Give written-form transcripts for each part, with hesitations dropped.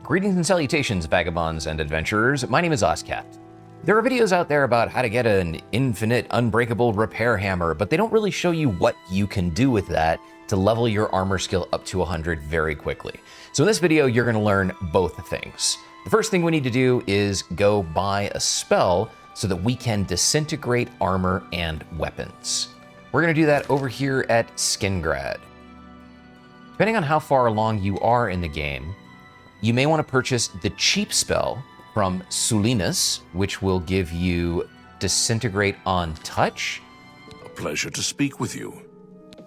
Greetings and salutations, vagabonds and adventurers. My name is Oskapt. There are videos out there about how to get an infinite unbreakable repair hammer, but they don't really show you what you can do with that to level your armor skill up to 100 very quickly. So in this video, you're gonna learn both things. The first thing we need to do is go buy a spell so that we can disintegrate armor and weapons. We're gonna do that over here at Skingrad. Depending on how far along you are in the game, you may want to purchase the cheap spell from Sulinus, which will give you Disintegrate on touch. A pleasure to speak with you.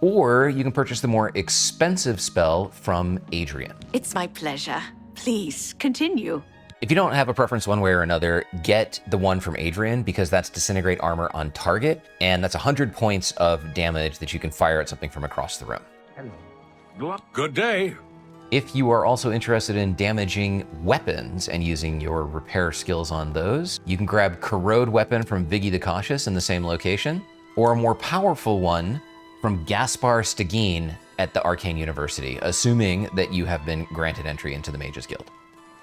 Or you can purchase the more expensive spell from Adrian. It's my pleasure. Please, continue. If you don't have a preference one way or another, get the one from Adrian because that's Disintegrate armor on target, and that's 100 points of damage that you can fire at something from across the room. Good day. If you are also interested in damaging weapons and using your repair skills on those, you can grab Corrode Weapon from Viggy the Cautious in the same location, or a more powerful one from Gaspar Stegin at the Arcane University, assuming that you have been granted entry into the Mages Guild.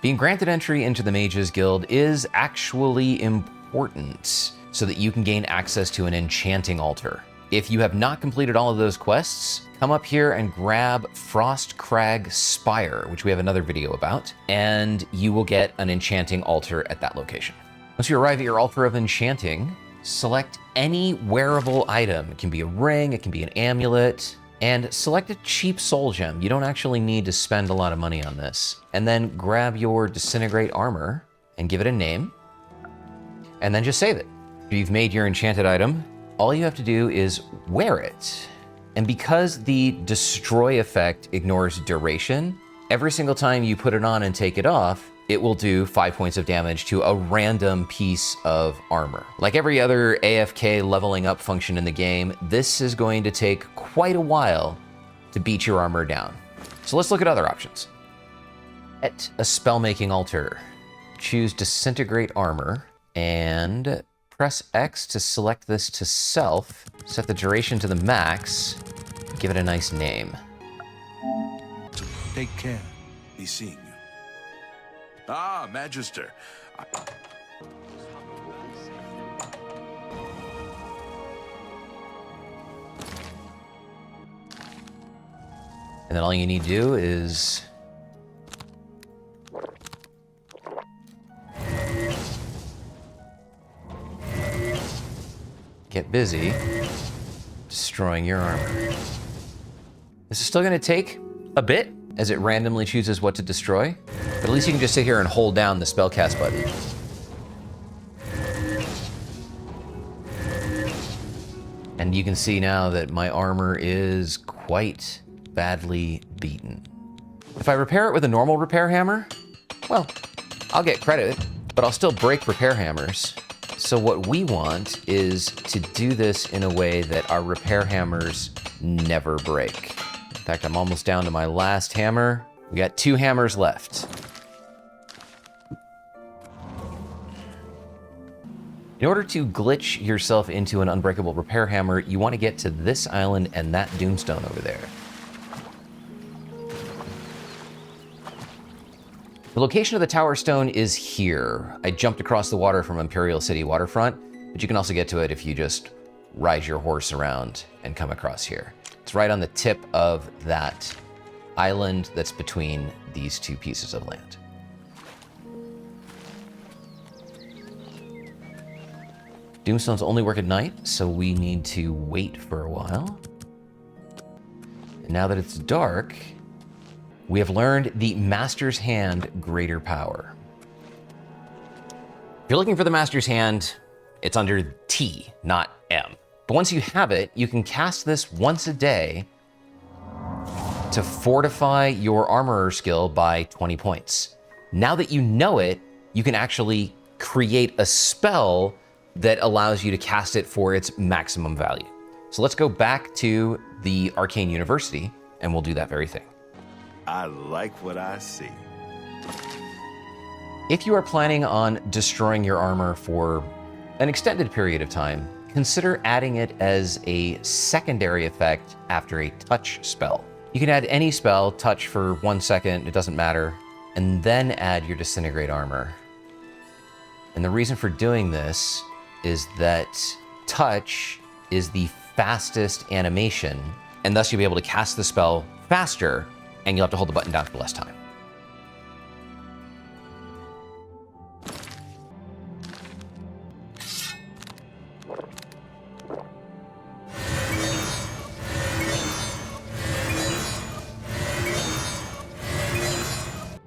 Being granted entry into the Mages Guild is actually important so that you can gain access to an enchanting altar. If you have not completed all of those quests, come up here and grab Frost Crag Spire, which we have another video about, and you will get an enchanting altar at that location. Once you arrive at your altar of enchanting, select any wearable item. It can be a ring, it can be an amulet, and select a cheap soul gem. You don't actually need to spend a lot of money on this. And then grab your Disintegrate armor and give it a name, and then just save it. After you've made your enchanted item, all you have to do is wear it. And because the destroy effect ignores duration, every single time you put it on and take it off, it will do 5 points of damage to a random piece of armor. Like every other AFK leveling up function in the game, this is going to take quite a while to beat your armor down. So let's look at other options. At a spell-making altar, choose Disintegrate armor and press X to select this to self, set the duration to the max, give it a nice name. Take care. Be seeing you. Ah, Magister. And then all you need to do is get busy destroying your armor. This is still gonna take a bit as it randomly chooses what to destroy, but at least you can just sit here and hold down the spellcast button. And you can see now that my armor is quite badly beaten. If I repair it with a normal repair hammer, well, I'll get credit, but I'll still break repair hammers. So what we want is to do this in a way that our repair hammers never break. In fact, I'm almost down to my last hammer. We got 2 hammers left. In order to glitch yourself into an unbreakable repair hammer, you want to get to this island and that doomstone over there. The location of the Tower Stone is here. I jumped across the water from Imperial City waterfront, but you can also get to it if you just ride your horse around and come across here. It's right on the tip of that island that's between these 2 pieces of land. Doomstones only work at night, so we need to wait for a while. And now that it's dark, we have learned the Master's Hand Greater Power. If you're looking for the Master's Hand, it's under T, not M. But once you have it, you can cast this once a day to fortify your armorer skill by 20 points. Now that you know it, you can actually create a spell that allows you to cast it for its maximum value. So let's go back to the Arcane University and we'll do that very thing. I like what I see. If you are planning on destroying your armor for an extended period of time, consider adding it as a secondary effect after a touch spell. You can add any spell, touch for 1 second, it doesn't matter. and then add your Disintegrate armor. And the reason for doing this is that touch is the fastest animation, and thus you'll be able to cast the spell faster, and you'll have to hold the button down for less time.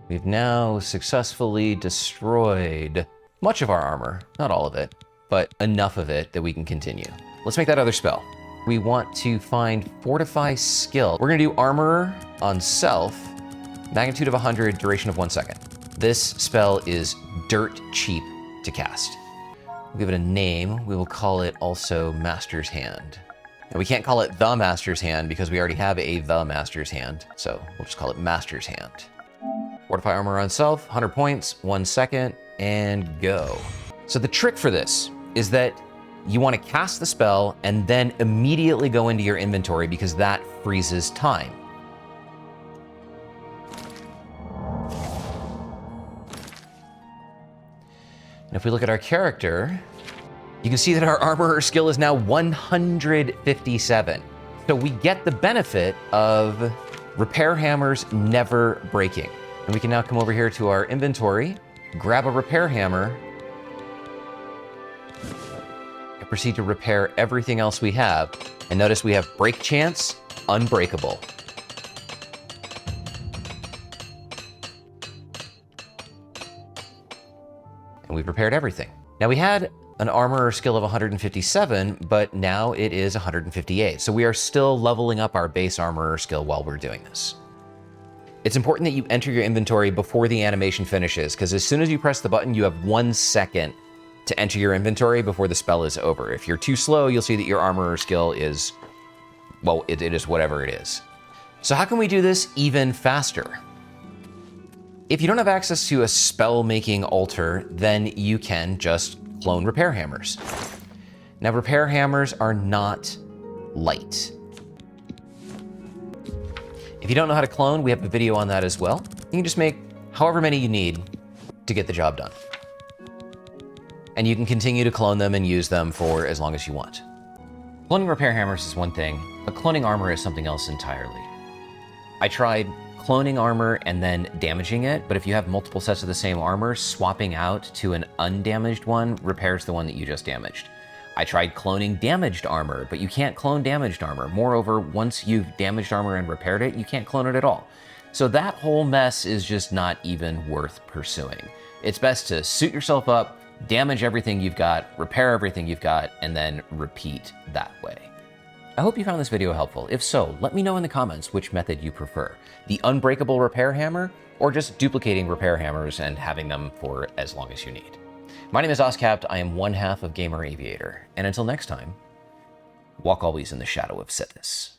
We've now successfully destroyed much of our armor, not all of it, but enough of it that we can continue. Let's make that other spell. We want to find Fortify Skill. We're gonna do Armor on Self, magnitude of 100, duration of 1 second. This spell is dirt cheap to cast. We'll give it a name. We will call it also Master's Hand. And we can't call it the Master's Hand because we already have a the Master's Hand, so we'll just call it Master's Hand. Fortify Armor on Self, 100 points, 1 second, and go. So the trick for this is that you want to cast the spell and then immediately go into your inventory because that freezes time. And if we look at our character, you can see that our armor skill is now 157. So we get the benefit of repair hammers never breaking. And we can now come over here to our inventory, grab a repair hammer, and proceed to repair everything else we have. And notice we have break chance, unbreakable. And we've repaired everything. Now we had an armor skill of 157, but now it is 158. So we are still leveling up our base armor skill while we're doing this. It's important that you enter your inventory before the animation finishes, because as soon as you press the button, you have 1 second to enter your inventory before the spell is over. If you're too slow, you'll see that your armor skill is, well, it is whatever it is. So how can we do this even faster? If you don't have access to a spell-making altar, then you can just clone repair hammers. Now, repair hammers are not light. If you don't know how to clone, we have a video on that as well. You can just make however many you need to get the job done. And you can continue to clone them and use them for as long as you want. Cloning repair hammers is one thing, but cloning armor is something else entirely. I tried cloning armor and then damaging it, but if you have multiple sets of the same armor, swapping out to an undamaged one repairs the one that you just damaged. I tried cloning damaged armor, but you can't clone damaged armor. Moreover, once you've damaged armor and repaired it, you can't clone it at all. So that whole mess is just not even worth pursuing. It's best to suit yourself up, damage everything you've got, repair everything you've got, and then repeat that way. I hope you found this video helpful. If so, let me know in the comments which method you prefer. The Unbreakable repair hammer, or just duplicating repair hammers and having them for as long as you need. My name is Oskapt, I am one half of Gamer Aviator, and until next time, walk always in the shadow of Sithis.